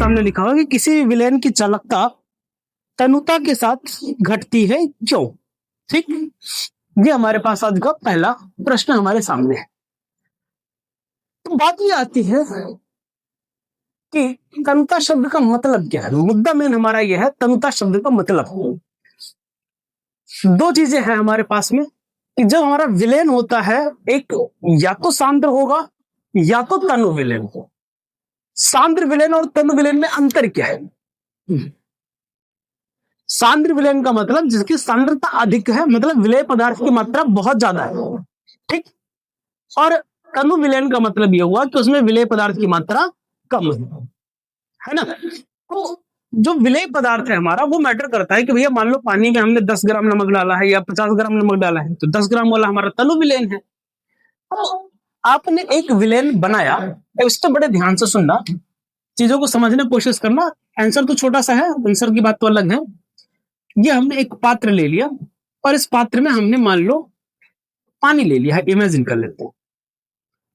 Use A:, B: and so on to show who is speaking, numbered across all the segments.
A: सामने लिखा हुआ कि किसी भी विलयन की चालकता तनुता के साथ घटती है क्यों। ठीक, ये हमारे पास आज का पहला प्रश्न हमारे सामने है। तो बात ये आती है कि तनुता शब्द का मतलब क्या है। मुद्दा मेन हमारा यह है तनुता शब्द का मतलब। दो चीजें हैं हमारे पास में कि जब हमारा विलयन होता है, एक या तो सांद्र होगा या तो तनु विलयन हो। सांद्र विलयन और तनु विलयन में अंतर क्या है? सांद्र विलयन का मतलब जिसकी सांद्रता अधिक है, मतलब विलय पदार्थ की मात्रा बहुत ज्यादा है। ठीक, और तनु विलयन का मतलब यह हुआ कि उसमें विलय पदार्थ की मात्रा कम है ना। तो जो विलय पदार्थ है हमारा वो मैटर करता है कि भैया मान लो पानी में हमने 10 ग्राम नमक डाला है या 50 ग्राम नमक डाला है, तो 10 ग्राम वाला हमारा तनु विलयन है। तो आपने एक विलयन बनाया, इसको बड़े ध्यान से सुनना, चीजों को समझने की कोशिश करना। आंसर तो छोटा सा है, आंसर की बात तो अलग है। ये हमने एक पात्र ले लिया और इस पात्र में हमने मान लो पानी ले लिया है। इमेजिन कर लेते हैं,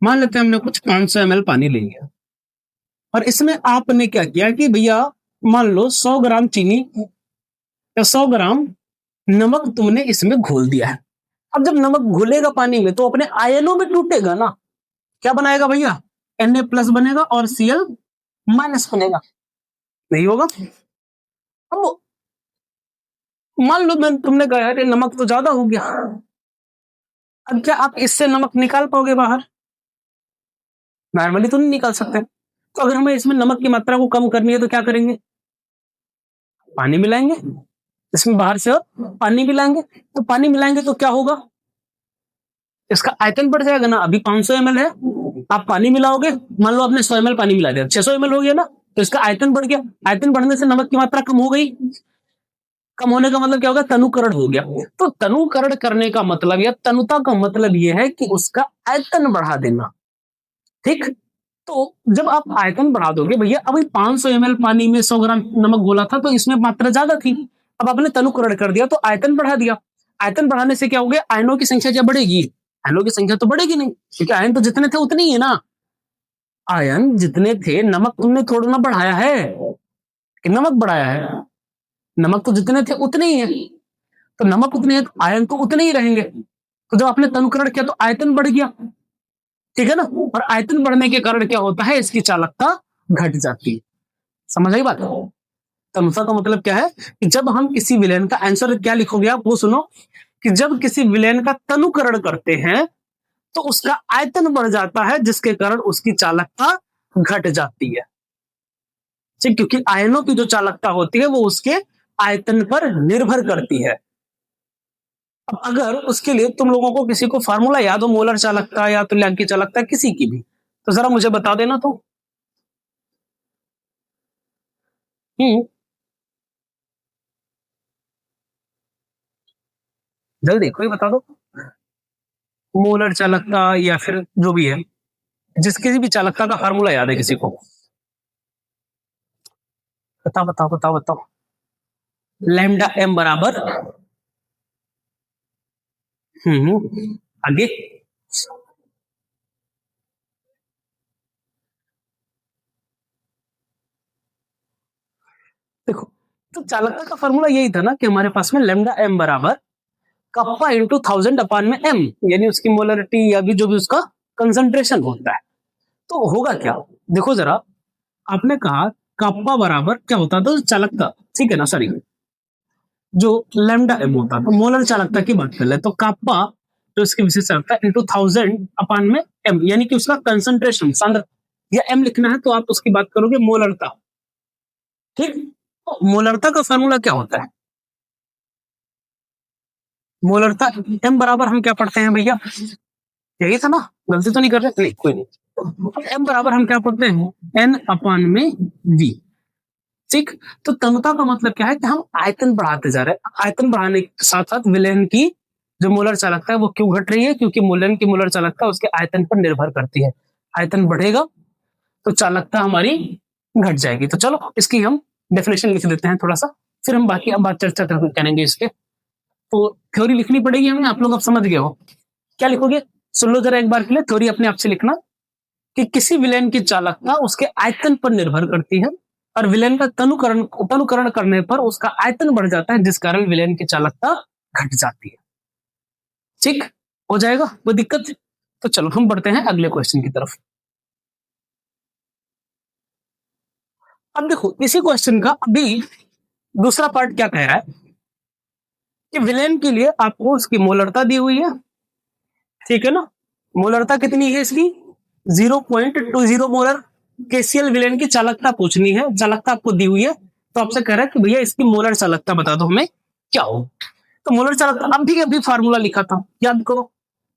A: मान लेते हैं हमने कुछ 500 ml पानी ले लिया और इसमें आपने क्या किया कि भैया मान लो 100 ग्राम चीनी या 100 ग्राम नमक तुमने इसमें घोल दिया है। अब जब नमक घुलेगा पानी में तो अपने आयनों में टूटेगा ना, क्या बनाएगा भैया? Na+ बनेगा और Cl- बनेगा, नहीं होगा। अब मान लो तुमने कहा यार नमक तो ज्यादा हो गया, अब क्या आप इससे नमक निकाल पाओगे बाहर? नॉर्मली तो नहीं निकाल सकते। तो अगर हमें इसमें नमक की मात्रा को कम करनी है तो क्या करेंगे? पानी मिलाएंगे इसमें बाहर से, और पानी मिलाएंगे। तो पानी मिलाएंगे तो क्या होगा? इसका आयतन बढ़ जाएगा ना। अभी 500 ml है, आप पानी मिलाओगे, मान लो आपने 100 ml पानी मिला दिया, 600 ml हो गया ना, तो इसका आयतन बढ़ गया। आयतन बढ़ने से नमक की मात्रा कम हो गई। कम होने का मतलब क्या होगा? तनुकरण हो गया। तो तनुकरण करने का मतलब या तनुता का मतलब यह है कि उसका आयतन बढ़ा देना। ठीक, तो जब आप आयतन बढ़ा दोगे, भैया अभी 500 ml पानी में 100 ग्राम नमक घोला था तो इसमें मात्रा ज्यादा थी, अब आपने तनुकरण कर दिया तो आयतन बढ़ा दिया। आयतन बढ़ाने से क्या हो गया? आयनों की संख्या क्या बढ़ेगी? आयनों की संख्या तो बढ़ेगी नहीं, क्योंकि आयन तो जितने थे उतने ही है ना। आयन जितने थे, नमक तुमने थोड़ा ना बढ़ाया है कि नमक बढ़ाया है। नमक तो जितने थे उतने ही है, तो नमक उतने हैं तो आयन तो उतने ही रहेंगे। तो जब आपने तनुकरण किया तो आयतन बढ़ गया, ठीक है ना। और आयतन बढ़ने के कारण क्या होता है? इसकी चालकता घट जाती है। समझ आई बात? तनुता का मतलब क्या है कि जब हम किसी विलयन का, आंसर क्या लिखोगे आप वो सुनो, कि जब किसी विलयन का तनुकरण करते हैं तो उसका आयतन बढ़ जाता है, जिसके कारण उसकी चालकता घट जाती है। ठीक, क्योंकि आयनों की जो चालकता होती है वो उसके आयतन पर निर्भर करती है। अब अगर उसके लिए तुम लोगों को किसी को फार्मूला याद हो मोलर चालकता या तुल्यांक की चालकता किसी की भी, तो जरा मुझे बता देना। तो जल्दी कोई बता दो। मोलर चालकता या फिर जो भी है, जिस किसी भी चालकता का फार्मूला याद है किसी को? बताओ बताओ बताओ बताओ। लैम्डा m बराबर, आगे देखो, तो चालकता का फार्मूला यही था ना कि हमारे पास में लैम्डा m बराबर कप्पा इंटू 1000 अपान में m, यानी उसकी मोलरिटी या भी जो भी उसका कंसंट्रेशन होता है। तो होगा क्या? देखो जरा, आपने कहा कप्पा बराबर क्या होता था? चालकता, ठीक है ना, सॉरी, जो लैम्डा m होता है तो मोलर चालकता की बात कर ले तो कप्पा जो इसकी विशेष चालकता इंटू 1000 अपान में m, यानी कि उसका कंसंट्रेशन सांद्र, या m लिखना है तो आप उसकी बात करोगे मोलरता। ठीक, तो मोलरता का फार्मूला क्या होता है? मोलरता m बराबर हम क्या पढ़ते हैं भैया? यही था ना, गलती तो नहीं कर रहे? नहीं, कोई नहीं। m बराबर हम क्या पढ़ते हैं? n अपान में v। ठीक, तो तनुता का मतलब क्या है कि हम आयतन बढ़ाते जा रहे हैं। आयतन बढ़ाने के साथ साथ विलयन की जो मोलर चालकता है वो क्यों घट रही है? क्योंकि विलयन की मोलर चालकता उसके आयतन पर निर्भर करती है। आयतन बढ़ेगा तो चालकता हमारी घट जाएगी। तो चलो इसकी हम डेफिनेशन लिख देते हैं थोड़ा सा, फिर हम बाकी अब बात चर्चा करेंगे इस पे। तो थ्योरी लिखनी पड़ेगी हमें, आप लोग अब समझ गए हो। क्या लिखोगे? सुन लो जरा एक बार के लिए, थ्योरी अपने आप से लिखना कि किसी विलयन की चालकता उसके आयतन पर निर्भर करती है और विलयन का तनुकरण करने पर उसका आयतन बढ़ जाता है, जिस कारण विलयन की चालकता घट जाती है। ठीक हो जाएगा, कोई दिक्कत? तो चलो हम बढ़ते हैं अगले क्वेश्चन की तरफ। अब देखो इसी क्वेश्चन का अभी दूसरा पार्ट क्या कह रहा है कि विलयन के लिए आपको उसकी मोलरता दी हुई है, ठीक है ना। मोलरता कितनी है इसकी? 0.20 मोलर। केसीएल विलयन की चालकता पूछनी है, चालकता आपको दी हुई है, तो आपसे कह रहा है कि भैया इसकी मोलर चालकता बता दो हमें क्या हो। तो मोलर चालकता अभी फार्मूला लिखा था, याद करो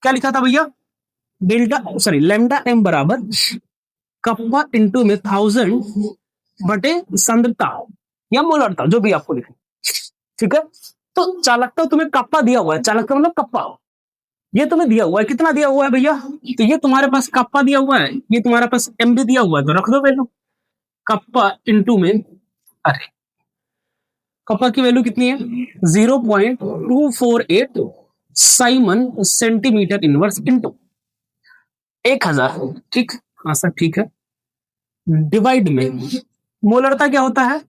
A: क्या लिखा था भैया? लैम्डा एम बराबर कप्पा इंटू में 1000 बटे सांद्रता या मोलरता, जो भी आपको लिखे, ठीक है। तो चालकता तुम्हें कप्पा दिया हुआ है, चालकता मतलब कप्पा, ये तुम्हें दिया हुआ है, कितना दिया हुआ है भैया? तो ये तुम्हारे पास कप्पा दिया हुआ है, ये तुम्हारे पास एम भी दिया हुआ है, तो रख दो वैल्यू कप्पा इंटू में, अरे कप्पा की वैल्यू कितनी है? 0.248 साइमन सेंटीमीटर इनवर्स इंटू 1000, ठीक। हाँ सर ठीक है, डिवाइड में मोलरता क्या होता है?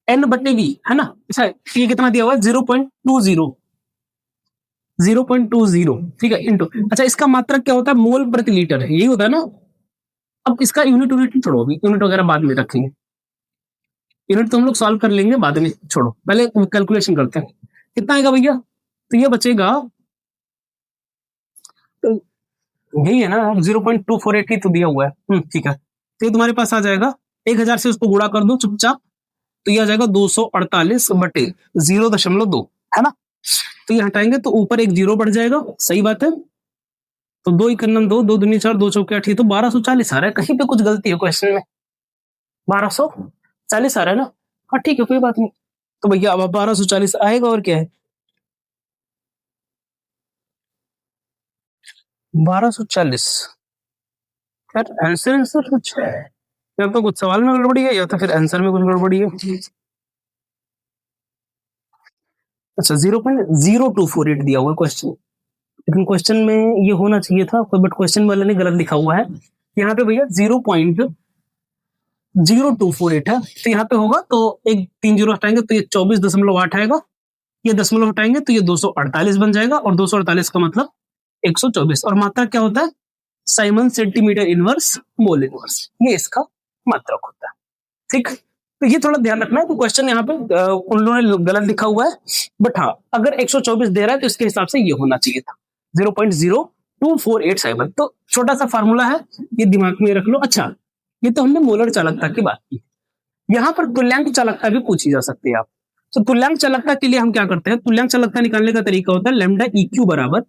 A: एन बटे वी, है ना। अच्छा ये कितना दिया हुआ है? 0.20, ठीक है, इंटू, अच्छा इसका मात्रक क्या होता है? मोल प्रति लीटर है, यही होता है ना। अब इसका यूनिट छोड़ो, अभी यूनिट वगैरह बाद में रखेंगे, यूनिट तो हम लोग सॉल्व कर लेंगे बाद में, छोड़ो पहले कैलकुलेशन करते हैं। कितना आएगा भैया? तो ये बचेगा, तो यही है ना, 0.248 ही तो दिया हुआ है, ठीक है। तो ये तुम्हारे पास आ जाएगा 1000 से उसको गुणा कर दो चुपचाप, तो ये आ जाएगा 248 बटे 0.2, है ना। तो ये हटाएंगे तो ऊपर एक जीरो बढ़ जाएगा, सही बात है। तो 2 1 2, 2 दूनी 4, 2 चौके 8, तो 1240 आ रहा है। कहीं पे कुछ गलती है क्वेश्चन में? 1240 आ रहा है ना। हाँ ठीक है, कोई बात नहीं। तो भैया अब 1240 आएगा, और क्या है? 1240। यार आंसर कुछ है, या तो कुछ सवाल में गड़बड़ी है, या तो फिर आंसर में कुछ गड़बड़ी है। अच्छा 0.0248 दिया हुआ है क्वेश्चन, लेकिन क्वेश्चन में ये होना चाहिए था, बट क्वेश्चन वाले ने गलत लिखा हुआ है। यहाँ पे भैया 0.0248 है, तो यहाँ पे होगा तो एक 3 जीरो हटाएंगे तो ये 24.8 आएगा, ये दशमलव हटाएंगे तो ये 248 बन जाएगा, और 248 का मतलब 124, और मात्रा क्या होता है? Simon centimetre inverse mole inverse, ये इसका मात्रक होता है, ठीक। तो ये थोड़ा ध्यान रखना है कि क्वेश्चन यहाँ पे उन लोगों ने गलत लिखा हुआ है, बट हाँ अगर 124 दे रहा है तो इसके हिसाब से ये होना चाहिए था 0.0248 साइमन। तो छोटा सा फार्मूला है, ये दिमाग में रख लो। अच्छा ये तो हमने मोलर चालकता की बात की, यहाँ पर तुल्यांक चालकता भी पूछी जा सकती है आप। तो तुल्यांक चालकता के लिए हम क्या करते हैं? तुल्यांक चालकता निकालने का तरीका होता है लैम्डा EQ बराबर,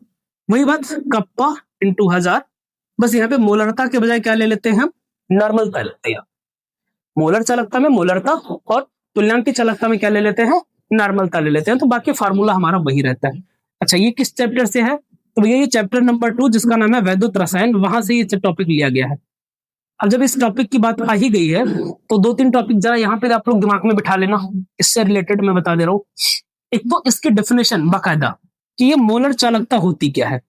A: वही बात, कप्पा इंटू 1000, बस यहाँ पे मोलरता के बजाय क्या ले लेते हैं हम? नॉर्मलता लेते हैं। मोलर चालकता में मोलरता, और तुल्यांक की चालकता में क्या ले लेते हैं? नॉर्मलता ले लेते हैं। तो बाकी फार्मूला हमारा वही रहता है। अच्छा ये किस चैप्टर से है? तो भैया ये चैप्टर नंबर 2 जिसका नाम है वैद्युत रसायन, वहां से ये टॉपिक लिया गया है। अब जब इस टॉपिक की बात आ ही गई है तो 2-3 टॉपिक जरा यहाँ पे आप लोग दिमाग में बिठा लेना, इससे रिलेटेड मैं बता दे रहा हूँ। एक तो इसकी डेफिनेशन बाकायदा कि ये मोलर चालकता होती क्या है,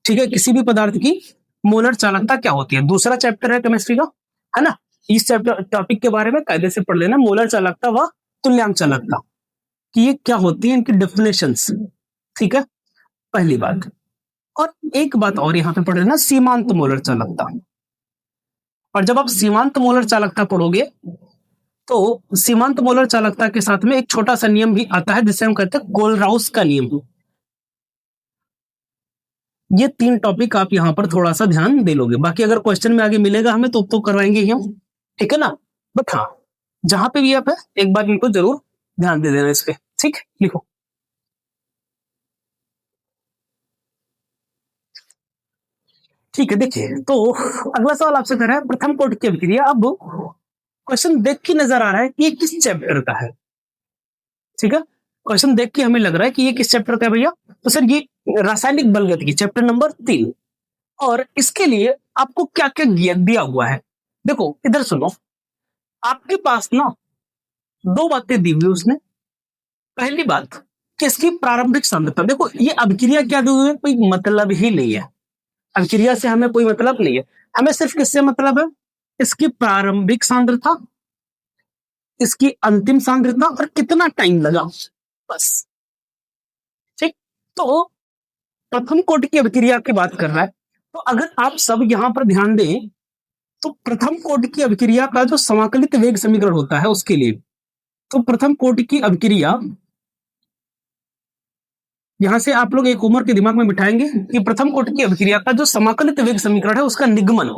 A: ठीक है, किसी भी पदार्थ की मोलर चालकता क्या होती है। दूसरा चैप्टर है केमिस्ट्री का, है ना, इस चैप्टर टॉपिक के बारे में कायदे से पढ़ लेना, मोलर चालकता व तुल्यांक चालकता कि ये क्या होती है, इनकी डेफिनेशंस, ठीक है, पहली बात। और एक बात और यहाँ पे पढ़ लेना, सीमांत मोलर चालकता। और जब आप सीमांत मोलर चालकता पढ़ोगे तो सीमांत मोलर चालकता के साथ में एक छोटा सा नियम भी आता है जिसे हम कहते हैं कोलराउस का नियम। ये 3 टॉपिक आप यहाँ पर थोड़ा सा ध्यान दे लोगे, बाकी अगर क्वेश्चन में आगे मिलेगा हमें तो करवाएंगे ही हम, ठीक है ना। बट हाँ जहां पे भी आप है एक बार इनको जरूर ध्यान दे देना इस पे, ठीक, लिखो। ठीक है, देखिए तो अगला सवाल आपसे कर रहा है प्रथम कोटि की अभिक्रिया। अब क्वेश्चन देख के नजर आ रहा है कि ये किस चैप्टर का है, ठीक है, क्वेश्चन देख के हमें लग रहा है कि ये किस चैप्टर का है भैया। तो सर ये रासायनिक बलगतिकी चैप्टर नंबर 3, और इसके लिए आपको क्या क्या दिया हुआ है। देखो इधर सुनो, आपके पास ना 2 बातें दी हुई उसने। पहली बात कि इसकी प्रारंभिक सांद्रता, देखो ये अभिक्रिया क्या दी हुई है, कोई मतलब ही नहीं है, अभिक्रिया से हमें कोई मतलब नहीं है, हमें सिर्फ किससे मतलब है? इसकी प्रारंभिक सांद्रता, इसकी अंतिम सांद्रता और कितना टाइम लगा, बस। ठीक, तो प्रथम कोटि की अभिक्रिया की बात कर रहा है। तो अगर आप सब यहां पर ध्यान दें तो प्रथम कोटि की अभिक्रिया का जो समाकलित वेग समीकरण होता है उसके लिए, तो प्रथम कोटि की अभिक्रिया, यहां से आप लोग एक होमवर्क के दिमाग में बिठाएंगे कि प्रथम कोटि की अभिक्रिया का जो समाकलित वेग समीकरण है उसका निगमन,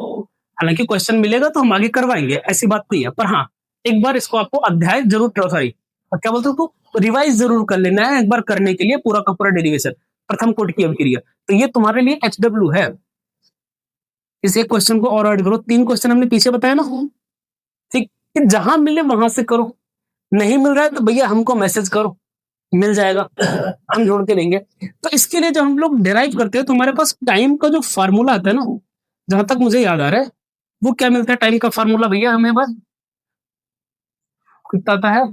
A: हालांकि क्वेश्चन मिलेगा तो हम आगे करवाएंगे, ऐसी बात नहीं है, पर हाँ एक बार इसको आपको अध्याय जरूर, सॉरी क्या बोलते हो, रिवाइज जरूर कर लेना है एक बार, करने के लिए पूरा का पूरा डेरिवेशन प्रथम कोटि की अभिक्रिया। तो ये तुम्हारे लिए HW है। इस एक क्वेश्चन को और ऐड करो, 3 क्वेश्चन हमने पीछे बताया ना, ठीक, कि जहां मिले वहां से करो, नहीं मिल रहा है तो भैया हमको मैसेज करो, मिल जाएगा, हम जोड़ के देंगे। तो इसके लिए जब हम लोग डिराइव करते हैं तो हमारे पास टाइम का जो फार्मूला आता है ना, जहां तक मुझे याद आ रहा है, वो क्या मिलता है टाइम का फार्मूला भैया हमें, बस कितना आता है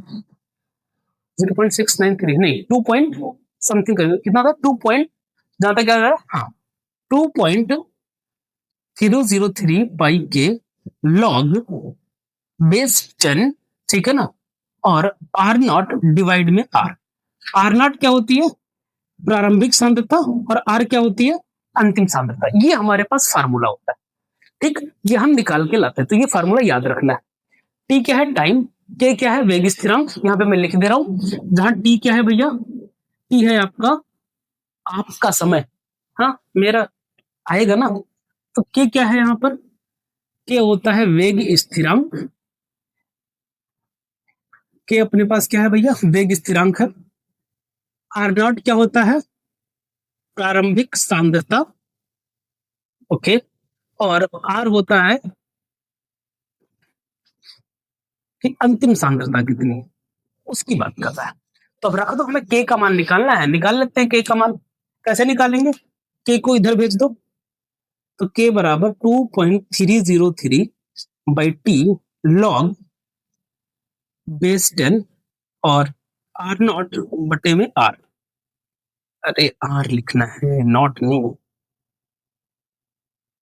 A: 0.693, नहीं 2 पॉइंट समथिंग, कितना था 2 पॉइंट, जहां तक याद आ रहा है, हाँ 2.003 पाई के लॉग बेस 10, ठीक है ना, और R0 डिवाइड में R0 क्या होती है प्रारंभिक सांद्रता और R क्या होती है अंतिम सांद्रता, ये हमारे पास फार्मूला होता है। ठीक, ये हम निकाल के लाते हैं, तो ये फार्मूला याद रखना है। T क्या है टाइम, K क्या है वेग स्थिरांक, यहाँ पे मैं लिख दे रहा हूं, जहां T क्या है भैया, T है आपका समय, हाँ मेरा आएगा ना, तो K क्या है यहाँ पर, K होता है वेग स्थिरांक, K अपने पास क्या है भैया वेग स्थिरांक है, R0 क्या होता है प्रारंभिक सांद्रता, ओके, और R होता है कि अंतिम सांद्रता कितनी है उसकी बात कर रहा है। तो अब रखो, तो हमें K का मान निकालना है, निकाल लेते हैं K का मान। कैसे निकालेंगे, K को इधर भेज दो, तो K बराबर 2.303 बाई T लॉग बेस 10 और R0 बटे में R, अरे R लिखना है नॉट नहीं,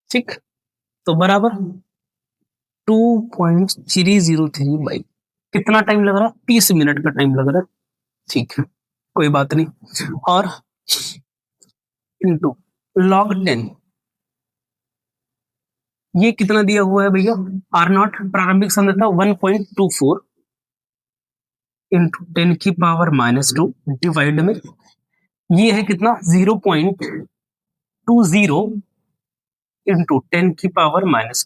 A: ठीक, तो बराबर 2.303 बाई, कितना टाइम लग रहा है 30 मिनट का टाइम लग रहा है, ठीक है कोई बात नहीं, और इनटू लॉग 10, ये कितना दिया हुआ है भैया R0 प्रारंभिक सांद्रता 1.24 इंटू 10 की पावर -2 डिवाइड में, ये है कितना 0.20 इंटू 10 की पावर -2,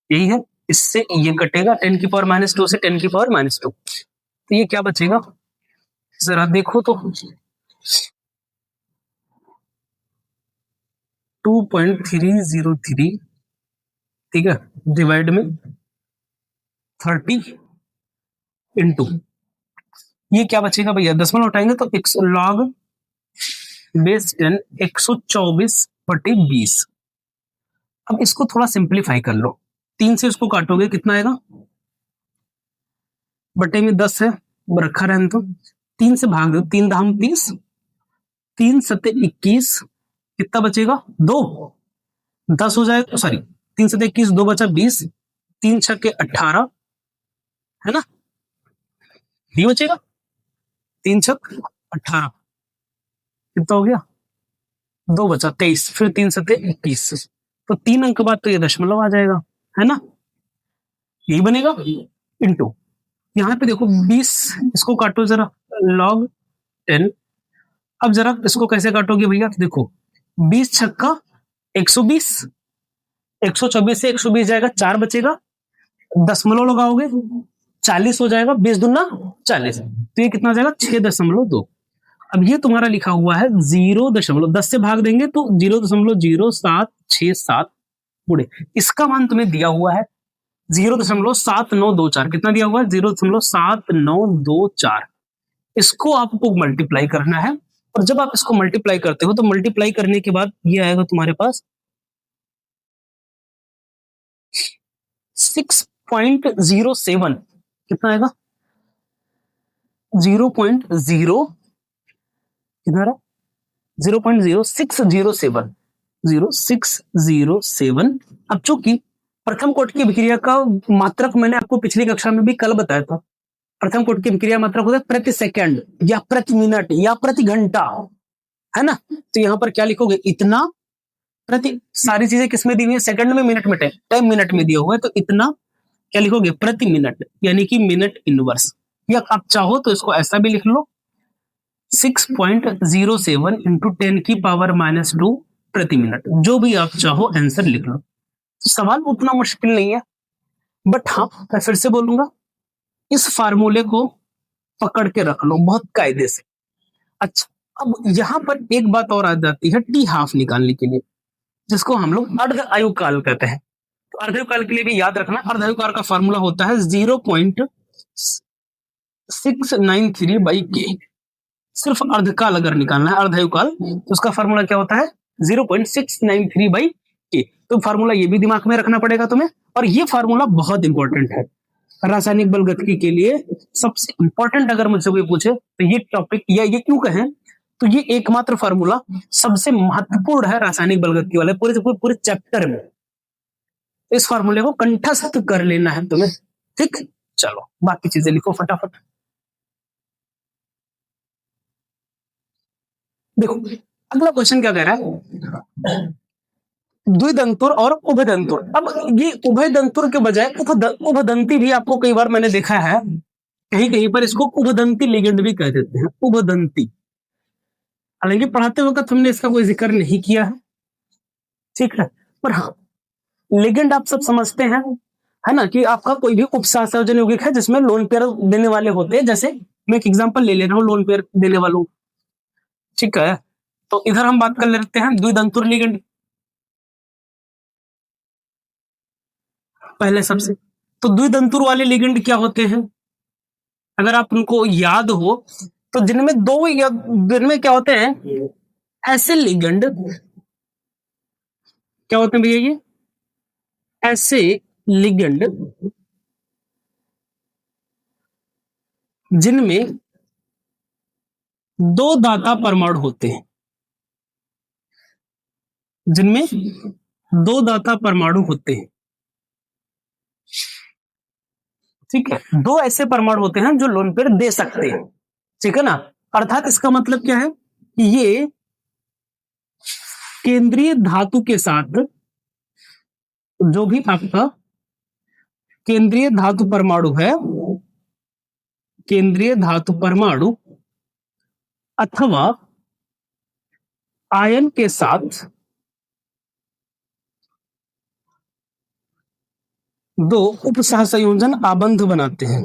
A: यही है, इससे ये कटेगा 10 की पावर -2 से 10 की पावर -2, तो ये क्या बचेगा जरा देखो तो 2.303, ठीक है, डिवाइड में 30 इंटू, ये क्या बचेगा भैया दशमलव उठाएंगे तो लॉग बेस 10 124/20। अब इसको थोड़ा सिंप्लीफाई कर लो, 3 से इसको काटोगे कितना आएगा, बटे में 10 है वो रखा रहने तो 3 से भाग दो, 3 दाम 30, 3 सत्ते 21, कितना बचेगा 2, 10 हो जाएगा, सॉरी 3 सत्ते 21, 2 बचा 20, 3 छक्के 18, है ना, ये बचेगा 3 छक 18, कितना हो गया 2 बचा 23, फिर 3 सत्ते 21, तो 3 अंक बाद तो ये दशमलव आ जाएगा, है ना, यही बनेगा इंटू, यहाँ पे देखो 20, इसको काटो जरा लॉग 10, अब जरा इसको कैसे काटोगे भैया, देखो 20 छक्का 120, 124 से 120 जाएगा 4 बचेगा, दशमलव लगाओगे 40 हो जाएगा, 20 दूना 40, तो ये कितना हो जाएगा 6.2। अब ये तुम्हारा लिखा हुआ है 0.10 से भाग देंगे तो 0.0767 बुढ़े, इसका मान तुम्हें दिया हुआ है 0.7924, कितना दिया हुआ है 0.7924, इसको आपको मल्टीप्लाई करना है, और जब आप इसको मल्टीप्लाई करते हो तो मल्टीप्लाई करने के बाद ये आएगा तुम्हारे पास 6.07, कितना आएगा 0.0 कितना 0.0607, 0607। अब चूंकि प्रथम कोटि की अभिक्रिया का मात्रक मैंने आपको पिछली कक्षा में भी कल बताया था। प्रथम कोटि की अभिक्रिया मात्रक होता है प्रति सेकंड या प्रति मिनट या प्रति घंटा, है ना। तो यहाँ पर क्या लिखोगे, इतना प्रति, सारी चीजें किसमें दी हुई है, सेकंड में, मिनट में, टाइम मिनट में दिया हुआ है, तो इतना क्या लिखोगे, प्रति मिनट, यानी कि मिनट इनवर्स। या आप चाहो तो इसको ऐसा भी लिख लो, 6.07 इंटू 10⁻⁻2 प्रति मिनट, जो भी आप चाहो आंसर लिख लो। तो सवाल उतना मुश्किल नहीं है, बट हाँ मैं फिर से बोलूंगा, इस फार्मूले को पकड़ के रख लो बहुत कायदे से। अच्छा, अब यहां पर एक बात और आ जाती है टी हाफ निकालने के लिए, जिसको हम लोग अर्ध आयुकाल कहते हैं। तो अर्ध आयुकाल के लिए भी याद रखना, अर्ध आयुकाल का फार्मूला होता है 0.693/k। सिर्फ अर्धकाल अगर निकालना है, अर्ध आयुकाल, तो उसका फार्मूला क्या होता है, 0.693/k। तो फार्मूला ये भी दिमाग में रखना पड़ेगा तुम्हें, और ये फार्मूला बहुत इंपॉर्टेंट है रासायनिक बल गतिकी के लिए, सबसे इंपॉर्टेंट। अगर मुझसे कोई पूछे तो ये टॉपिक, या ये क्यों कहें, तो ये एकमात्र फार्मूला सबसे महत्वपूर्ण है रासायनिक बल गतिकी वाले पूरे चैप्टर में। इस फार्मूले को कंठस्थ कर लेना है तुम्हें, ठीक। चलो बाकी चीजें लिखो फटाफट। देखो अगला क्वेश्चन क्या कह रहा है, द्विदंतुर और उभयदंतुर। अब ये उभयदंतुर के बजाय उभदंती भी आपको कई बार मैंने देखा है, कहीं कहीं पर इसको उभदंती लिगेंड भी कह देते हैं, उभदंती। हालांकि पढ़ाते वक्त हमने इसका कोई जिक्र नहीं किया है, ठीक है, पर हाँ लिगेंड आप सब समझते हैं, है ना, कि आपका कोई भी उपसहसंयोजन यौगिक है जिसमें लोन पेयर देने वाले होते हैं। जैसे मैं एक एग्जांपल ले रहा हूं लोन पेयर देने वालों, ठीक है। तो इधर हम बात कर लेते हैं द्विदंतुर लिगेंड पहले सबसे। तो द्विदंतुर वाले लिगेंड क्या होते हैं, अगर आप उनको याद हो तो जिनमें जिनमें क्या होते हैं, ऐसे लिगेंड क्या होते हैं भैया, ये ऐसे लिगेंड जिनमें दो दाता परमाणु होते हैं, जिनमें दो दाता परमाणु होते हैं, ठीक है। दो ऐसे परमाणु होते हैं जो लोन पेयर दे सकते हैं, ठीक है ना। अर्थात इसका मतलब क्या है कि ये केंद्रीय धातु के साथ, जो भी आपका केंद्रीय धातु परमाणु है, केंद्रीय धातु परमाणु अथवा आयन के साथ दो उपसहसंयोजन आबंध बनाते हैं।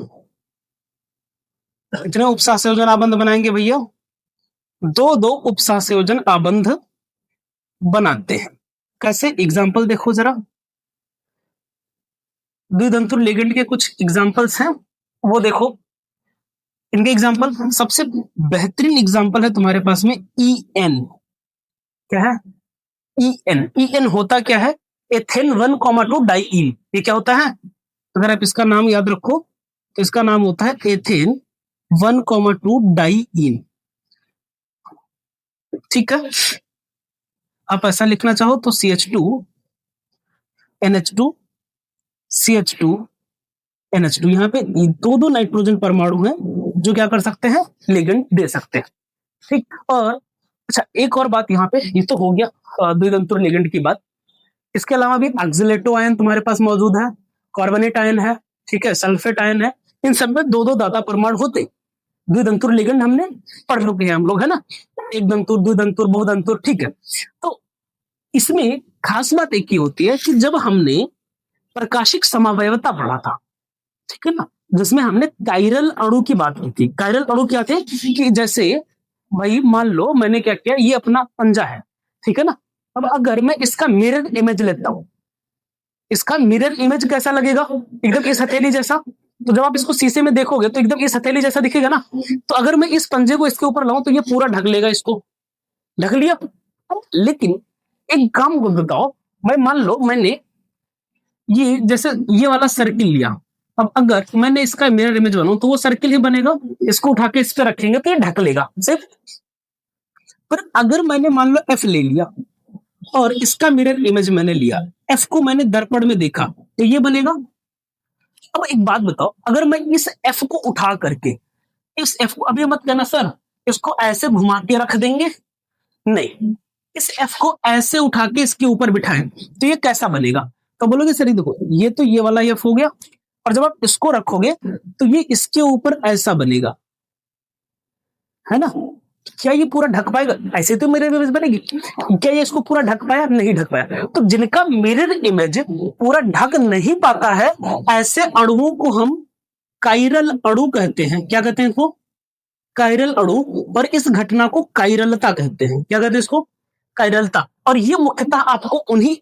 A: कितने उपसहसंयोजन आबंध बनाएंगे भैया, दो उपसहसंयोजन आबंध बनाते हैं। कैसे, एग्जाम्पल देखो जरा, द्विदंतुर लिगेंड के कुछ एग्जाम्पल्स हैं, वो देखो। इनके एग्जाम्पल, सबसे बेहतरीन एग्जाम्पल है तुम्हारे पास में EN। क्या है EN? EN होता क्या है, एथेन 1,2 डाइईन। ये क्या होता है, अगर आप इसका नाम याद रखो तो इसका नाम होता है एथेन 1,2 डाइईन, ठीक है। आप ऐसा लिखना चाहो तो CH2 NH2 CH2 NH2, यहाँ पे दो नाइट्रोजन परमाणु हैं जो क्या कर सकते हैं, लिगेंड दे सकते हैं, ठीक। और अच्छा एक और बात यहाँ पे, ये तो हो गया द्विदंतुर लिगेंड की बात। इसके अलावा भी ऑक्सिलेटो आयन तुम्हारे पास मौजूद है, कार्बोनेट आयन है, ठीक है, सल्फेट आयन है। इन सब में दो दाता परमाणु होते। द्विदंतुर लिगेंड हमने पढ़ चुके हैं हम लोग, है ना, एक दंतुर, द्विदंतुर, बहुदंतुर, ठीक है। तो इसमें खास बात एक ही होती है कि जब हमने प्रकाशिक समावयवता पढ़ा था, ठीक है ना, जिसमें हमने कायरल अणु की बात की थी। कायरल अणु क्या थे कि जैसे भाई मान लो मैंने क्या किया, ये अपना पंजा है, ठीक है ना। अब अगर मैं इसका मिरर इमेज लेता हूं, इसका मिरर इमेज कैसा लगेगा, एकदम इस हथेली जैसा। तो जब आप इसको शीशे में देखोगे तो एकदम इस हथेली जैसा दिखेगा ना। तो अगर मैं इस पंजे को इसके ऊपर लाऊं तो ये पूरा ढक लेगा, इसको ढक लिया। लेकिन एक काम को बताओ, मैं मान लो मैंने ये जैसे ये वाला सर्किल लिया, अब अगर मैंने इसका मिरर इमेज बनाऊं तो वो सर्किल ही बनेगा। इसको उठा के इस पे रखेंगे तो ये ढक लेगा सिर्फ। पर अगर मैंने मान लो F ले लिया और इसका मिरर इमेज मैंने लिया F को मैंने दर्पण में देखा तो ये बनेगा। अब एक बात बताओ, अगर मैं इस F को उठा करके इस F को, अभी मत कहना सर इसको ऐसे घुमा के रख देंगे, नहीं, इस F को ऐसे उठा के इसके ऊपर बिठाएं तो ये कैसा बनेगा? तो बोलोगे सर देखो ये तो ये वाला F हो गया, और जब आप इसको रखोगे तो ये इसके ऊपर ऐसा बनेगा, है ना? क्या ये पूरा ढक पाएगा? ऐसे तो मिरर इमेज बनेगी, क्या ये इसको पूरा ढक पाया? नहीं ढक पाया। तो जिनका मिरर इमेज पूरा ढक नहीं पाता है, ऐसे अणुओं को हम काइरल अणु कहते हैं। क्या कहते हैं इसको? काइरल अणु। और इस घटना को काइरलता कहते हैं। क्या कहते हैं इसको? काइरलता। और ये मुख्यतः आपको उन्हीं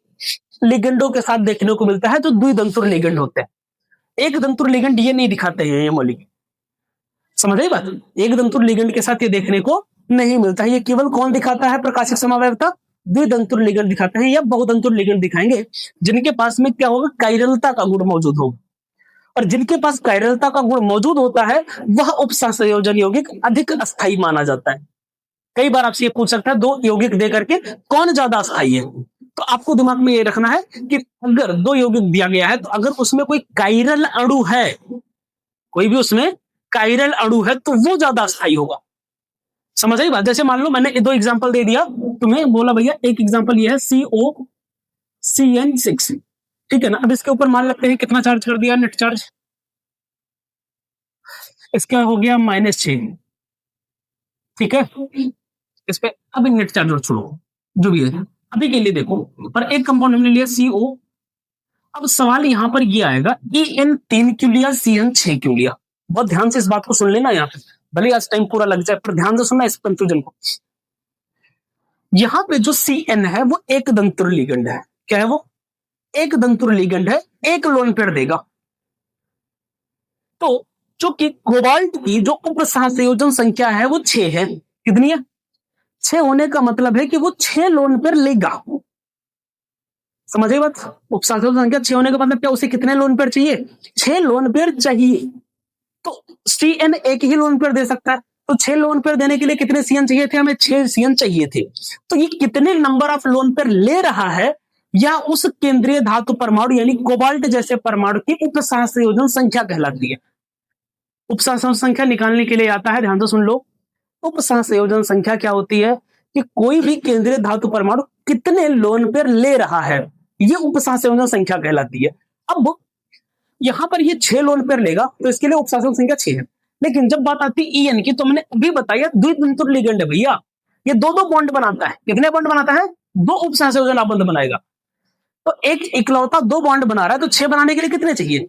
A: लिगेंडों के साथ देखने को मिलता है जो द्विदंतुर लिगेंड होते हैं। एक दंतुर लिगेंड ये नहीं दिखाते हैं ये मौलिक, समझ आई बात? एक दंतुर लिगेंड के साथ ये देखने को नहीं मिलता है। ये केवल कौन दिखाता है प्रकाशिक समावयवता? द्विदंतुर लिगेंड दिखाते हैं या बहुदंतुर लिगेंड दिखाएंगे, जिनके पास में क्या होगा? काइरलता का गुण मौजूद होगा। और जिनके पास काइरलता का गुण मौजूद होता है वह उपसंयोजन यौगिक अधिक अस्थायी माना जाता है। कई बार आपसे ये पूछ सकता है दो यौगिक दे करके कौन ज्यादा अस्थायी है, तो आपको दिमाग में ये रखना है कि अगर दो यौगिक दिया गया है तो अगर उसमें कोई काइरल अणु है, कोई भी उसमें काइरल अणु है तो वो ज्यादा अस्थायी होगा। समझ आई बात? जैसे मान लो मैंने दो एग्जांपल दे दिया तुम्हें, बोला भैया एक एग्जांपल ये है COCN6, ठीक है ना? अब इसके ऊपर मान लेते हैं कितना चार्ज कर दिया, नेट चार्ज इसका हो गया -6, ठीक है? इस पे अभी नेट चार्ज छोड़ो जो भी है, अभी के लिए देखो। पर एक कंपाउंड हमने लिया CO। अब सवाल यहां पर ये आएगा EN3 क्यों लिया, CN6 क्यों लिया? बहुत ध्यान से इस बात को सुन लेना, यहाँ पे भले आज टाइम पूरा लग जाए पर ध्यान से सुनना इस कंफ्यूजन को। यहाँ पे जो CN है वो एक दंतुर लिगेंड है। क्या है वो? एक दंतुर लिगेंड है, एक लोन पेयर देगा। तो जो कि कोबाल्ट की जो उपसहसंयोजन संख्या है वो 6 है। कितनी है? 6 होने का मतलब है कि वो 6 लोन पेयर लेगा। समझ आई बात? उपसहसंयोजन संख्या 6 होने का मतलब क्या? उसे कितने लोन पेयर चाहिए? 6 लोन पेयर चाहिए। तो CN एक ही लोन पेयर दे सकता है, तो 6 लोन पेयर देने के लिए कितने CN चाहिए थे? हमें 6 CN चाहिए थे। तो ये कितने नंबर ऑफ लोन पेयर ले रहा है या उस केंद्रीय धातु परमाणु यानी कोबाल्ट जैसे परमाणु की उपसहसंयोजन संख्या कहलाती है। उपसहसंयोजन संख्या निकालने के लिए आता है, ध्यान से सुन लो। उपसहसंयोजन संख्या क्या होती है कि कोई भी केंद्रीय धातु परमाणु कितने लोन पेयर ले रहा है, ये उपसहसंयोजन संख्या कहलाती है। अब यहां पर ये 6 लोन पेयर लेगा तो इसके लिए उपसहसंयोजन संख्या 6 है। लेकिन जब बात आती है EN की तो मैंने अभी बताया द्विदंतुर लिगेंड है भैया, ये दो दो बॉन्ड बनाता है। कितने बॉन्ड बनाता है? 2 उपसहसंयोजन आबंध बनाएगा। तो एक इकलौता 2 बॉन्ड बना रहा है तो 6 बनाने के लिए कितने चाहिए?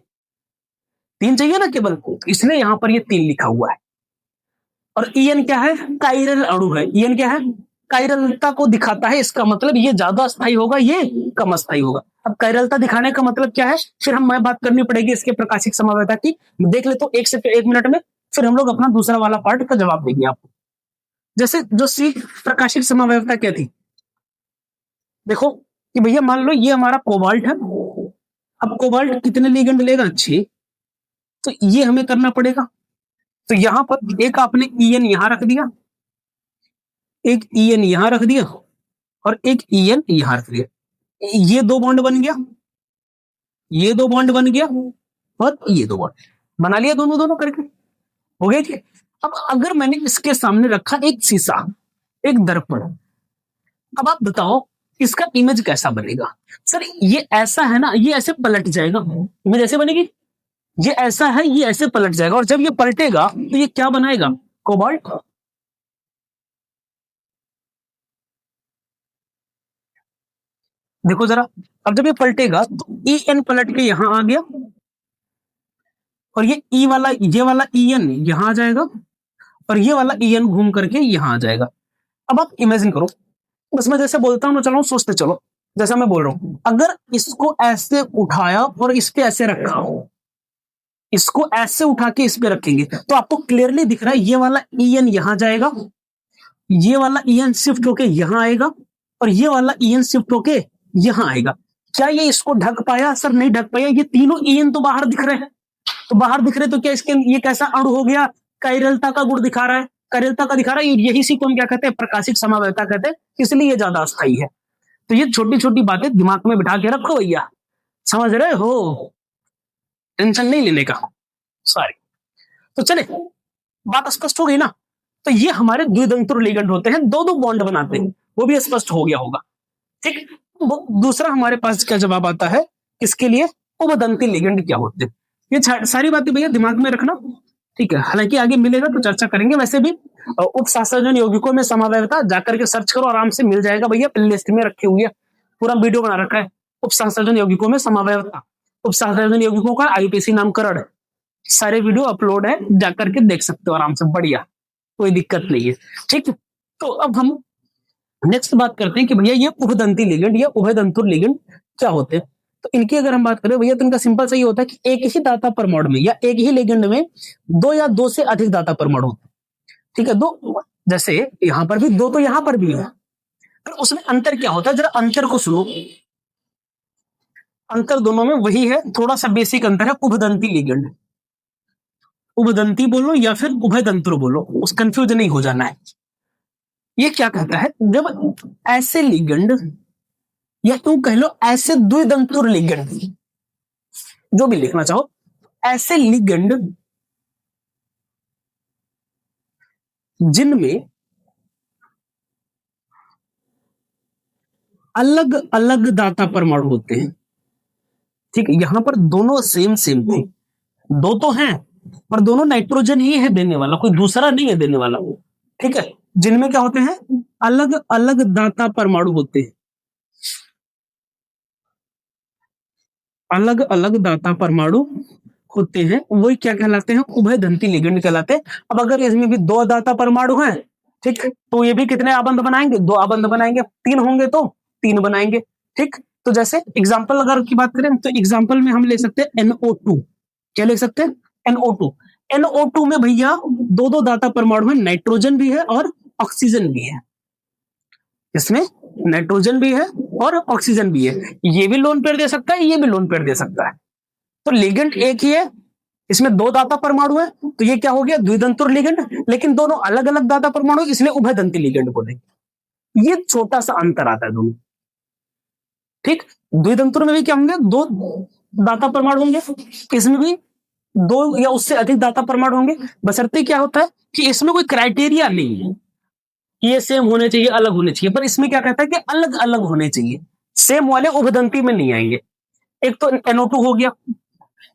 A: 3 चाहिए ना केवल, इसलिए यहां पर ये 3 लिखा हुआ है। और EN क्या है? काइरल अणु है। EN क्या है? काइरलता को दिखाता है, इसका मतलब ये ज्यादा अस्थायी होगा, ये कम अस्थायी होगा। अब काइरलता दिखाने का मतलब क्या है? फिर मैं बात करनी पड़ेगी इसके प्रकाशिक समावयवता की। देख ले तो 1 से 1 मिनट में, फिर हम लोग अपना दूसरा वाला पार्ट का जवाब देंगे आपको। जैसे जो C प्रकाशिक समावयवता क्या थी, देखो कि भैया मान लो ये हमारा कोबाल्ट है। अब कोबाल्ट कितने लिगेंड लेगा? 6। तो ये हमें करना पड़ेगा। तो यहां पर एक आपने EN यहां रख दिया, एक EN यहां रख दिया और एक EN यहां रख दिया। ये 2 बॉन्ड बन गया, ये 2 बॉन्ड बन गया और ये 2 बॉन्ड बना लिया, दोनों दोनों करके हो गया जी। अब अगर मैंने इसके सामने रखा एक शीशा, एक दर्पण, अब आप बताओ इसका इमेज कैसा बनेगा? सर ये ऐसा है ना, ये ऐसे पलट जाएगा, इमेज ऐसे बनेगी। ये ऐसा है, ये ऐसे पलट जाएगा और जब ये पलटेगा तो ये क्या बनाएगा? कोबाल्ट। देखो जरा, अब जब ये पलटेगा तो EN पलट के यहां आ गया और ये वाला EN यहां आ जाएगा और ये वाला EN घूम करके यहां आ जाएगा। अब आप इमेजिन करो, उसमें जैसे बोलता हूं, चलो सोचते चलो, जैसा मैं बोल रहा हूं, अगर इसको ऐसे उठाया और इस पे ऐसे रखा, इसको ऐसे उठा के इस पे रखेंगे तो आपको क्लियरली दिख रहा है ये वाला EN यहां जाएगा, ये वाला EN शिफ्ट होके यहां आएगा और ये वाला EN शिफ्ट होके यहां आएगा। क्या ये इसको ढक पाया? सर नहीं ढक पाया। ये तीनों EN तो बाहर दिख रहे हैं, तो बाहर दिख रहे तो क्या इसके ये कैसा अणु हो गया? काइरलता का गुण दिखा रहा है, काइरलता का दिखा रहा है। यही सी को हम क्या कहते हैं? प्रकाशिक समावयवता कहते हैं, इसलिए ये ज्यादा अस्थायी है। तो ये छोटी छोटी बातें दिमाग में बिठा के रखो भैया, समझ रहे हो, टेंशन नहीं लेने का। सॉरी, तो चले, बात स्पष्ट हो गई ना। तो ये हमारे द्विदंतुर लिगेंड होते हैं, दो दो बॉन्ड बनाते हैं, वो भी स्पष्ट हो गया होगा। ठीक, दूसरा हमारे पास क्या जवाब आता है इसके लिए, उभयदंती लिगेंड क्या होते हैं। ये सारी बातें भैया दिमाग में रखना, ठीक है। हालांकि आगे मिलेगा तो चर्चा करेंगे। वैसे भी उपशास्त्रजन यौगिकों में समवायता जाकर के सर्च करो, आराम से मिल जाएगा भैया, प्ले लिस्ट में रखी हुई है, पूरा वीडियो बना रखा है। उपशास्त्रजन यौगिकों में समवायता, उपशास्त्रजन यौगिकों का आईयूपीएसी नामकरण, सारे वीडियो अपलोड है, जाकर के देख सकते हो आराम से, बढ़िया, कोई दिक्कत नहीं है। ठीक, तो अब हम नेक्स्ट बात करते हैं कि भैया ये उभयदंती लिगेंड या उभयदंतुर लिगेंड क्या होते हैं। तो इनकी अगर हम बात करें भैया, तो इनका सिंपल सा ये होता है कि एक ही दाता परमाणु में या एक ही लिगेंड में दो या दो से अधिक दाता परमाणु होते हैं। ठीक है, दो, जैसे यहां पर भी दो, तो यहां पर भी है, पर उसमें अंतर क्या होता है, जरा अंतर को सुनो। अंतर दोनों में वही है, थोड़ा सा बेसिक अंतर है, उभयदंती लिगेंड, उभयदंती बोलो या फिर उभयदंतुर बोलो, उस कंफ्यूज नहीं हो जाना है। ये क्या कहता है, जब ऐसे लिगेंड या तुम कह लो ऐसे द्विदंतुर लिगेंड, जो भी लिखना चाहो, ऐसे लिगेंड जिनमें अलग अलग दाता परमाणु होते हैं। ठीक है, यहां पर दोनों सेम सेम थे, दो तो हैं पर दोनों नाइट्रोजन ही है देने वाला, कोई दूसरा नहीं है देने वाला। ठीक है, जिनमें क्या होते हैं, अलग अलग दाता परमाणु होते हैं, अलग अलग दाता परमाणु होते हैं, वही क्या कहलाते हैं, उभयदंती लिगेंड कहलाते हैं। अब अगर इसमें भी दो दाता परमाणु हैं, ठीक, तो ये भी कितने आबंध बनाएंगे, दो आबंध बनाएंगे, तीन होंगे तो तीन बनाएंगे। ठीक, तो जैसे एग्जाम्पल अगर की बात करें, तो एग्जाम्पल में हम ले सकते हैं NO2, क्या ले सकते हैं, NO2। NO2 में भैया दो दो दाता परमाणु है, नाइट्रोजन भी है और ऑक्सीजन भी है, इसमें नाइट्रोजन भी है और ऑक्सीजन भी है, ये भी लोन पेयर दे सकता है, ये भी लोन पेयर दे सकता है। तो लिगेंड एक ही है, इसमें दो दाता परमाणु है, तो ये क्या हो गया, द्विदंतुर लिगेंड, लेकिन दोनों अलग अलग दाता परमाणु, इसलिए उभयदंती लिगेंड बोलेंगे। ये छोटा सा अंतर आता है दोनों। ठीक, द्विदंतुर में भी क्या होंगे, दो दाता परमाणु होंगे, इसमें भी दो या उससे अधिक दाता परमाणु होंगे, बशर्ते क्या होता है कि इसमें कोई क्राइटेरिया नहीं है, ये सेम होने चाहिए, अलग होने चाहिए, पर इसमें क्या कहता है कि अलग अलग होने चाहिए, सेम वाले उभयदंती में नहीं आएंगे। एक तो NO2 हो गया,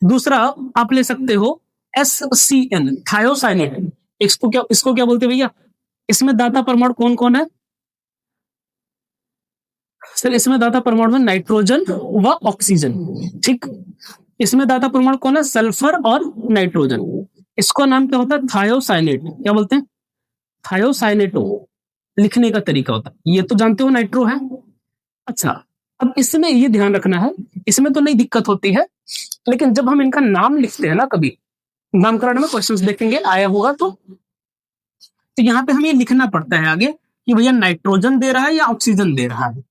A: दूसरा आप ले सकते हो SCN, थायोसाइनेट, इसको क्या बोलते हैं भैया, इसमें दाता परमाणु कौन कौन है सर, इसमें दाता परमाणु में नाइट्रोजन व ऑक्सीजन। ठीक, इसमें दाता परमाणु कौन है, सल्फर और नाइट्रोजन, इसका नाम क्या होता है, थायोसाइनेट, क्या बोलते हैं, थायोसाइनेटो, लिखने का तरीका होता है, ये तो जानते हो नाइट्रो है। अच्छा, अब इसमें ये ध्यान रखना है, इसमें तो नहीं दिक्कत होती है, लेकिन जब हम इनका नाम लिखते हैं ना, कभी नामकरण में क्वेश्चंस देखेंगे आया होगा, तो यहाँ पे हमें लिखना पड़ता है आगे कि भैया नाइट्रोजन दे रहा है या ऑक्सीजन दे रहा है।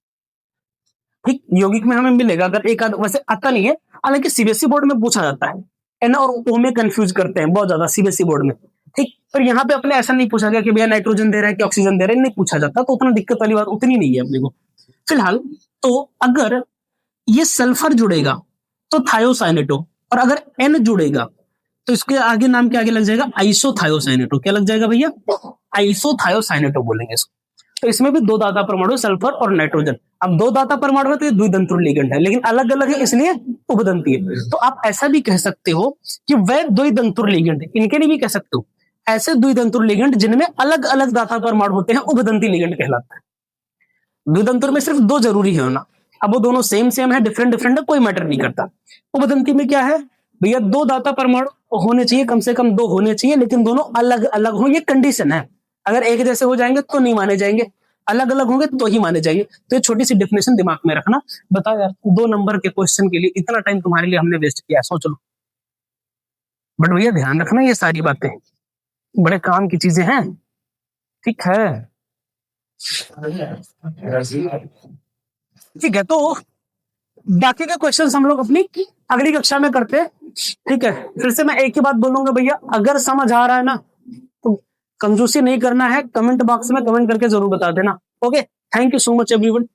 A: ठीक, यौगिक में हमें मिलेगा, अगर एक वैसे आता नहीं है, हालांकि सीबीएसई बोर्ड में पूछा जाता है, एन और ओ में कंफ्यूज करते हैं बहुत ज्यादा सीबीएसई बोर्ड में। ठीक, पर यहाँ पे अपने ऐसा नहीं पूछा गया कि भैया नाइट्रोजन दे रहा है कि ऑक्सीजन दे रहा है, नहीं पूछा जाता, तो उतना दिक्कत वाली बात उतनी नहीं है अपने को फिलहाल। तो अगर ये सल्फर जुड़ेगा तो थायोसाइनेटो, और अगर एन जुड़ेगा तो इसके आगे नाम के आगे लग जाएगा आइसोथायोसाइनेटो, क्या लग जाएगा भैया, आइसोथायोसाइनेटो बोलेंगे इसको। तो इसमें भी दो दाता परमाणु, सल्फर और नाइट्रोजन। अब दो दाता परमाणु है तो ये द्विदंतुर लिगेंड है, लेकिन अलग अलग है इसलिए उभयदंती है। तो आप ऐसा भी कह सकते हो कि वह द्विदंतुर लिगेंड है, इनके लिए भी कह सकते हो ऐसे द्विदंतुर लिगेंड जिनमें अलग अलग दाता परमाणु होते हैं, उभयदंती लिगेंड कहलाता है। द्विदंतुर में सिर्फ दो जरूरी है होना, अब वो दोनों सेम सेम है, डिफरेंट डिफरेंट है, कोई मैटर नहीं करता। उभयदंती में क्या है भैया, दो दाता परमाणु होने चाहिए, कम से कम दो होने चाहिए, लेकिन दोनों अलग अलग हो, ये कंडीशन है। अगर एक जैसे हो जाएंगे तो नहीं माने जाएंगे, अलग अलग होंगे तो ही माने जाएंगे। तो ये छोटी सी डेफिनेशन दिमाग में रखना। बताओ यार, 2 नंबर के क्वेश्चन के लिए इतना टाइम तुम्हारे लिए हमने वेस्ट किया, सोच लो। बट भैया ध्यान रखना, ये सारी बातें बड़े काम की चीजें हैं, ठीक है। ठीक है, तो बाकी के क्वेश्चंस हम लोग अपनी अगली कक्षा में करते हैं, ठीक है। फिर से मैं एक ही बात बोलूंगा भैया, अगर समझ आ रहा है ना तो कंजूसी नहीं करना है, कमेंट बॉक्स में कमेंट करके जरूर बता देना। Okay, thank you so much everyone.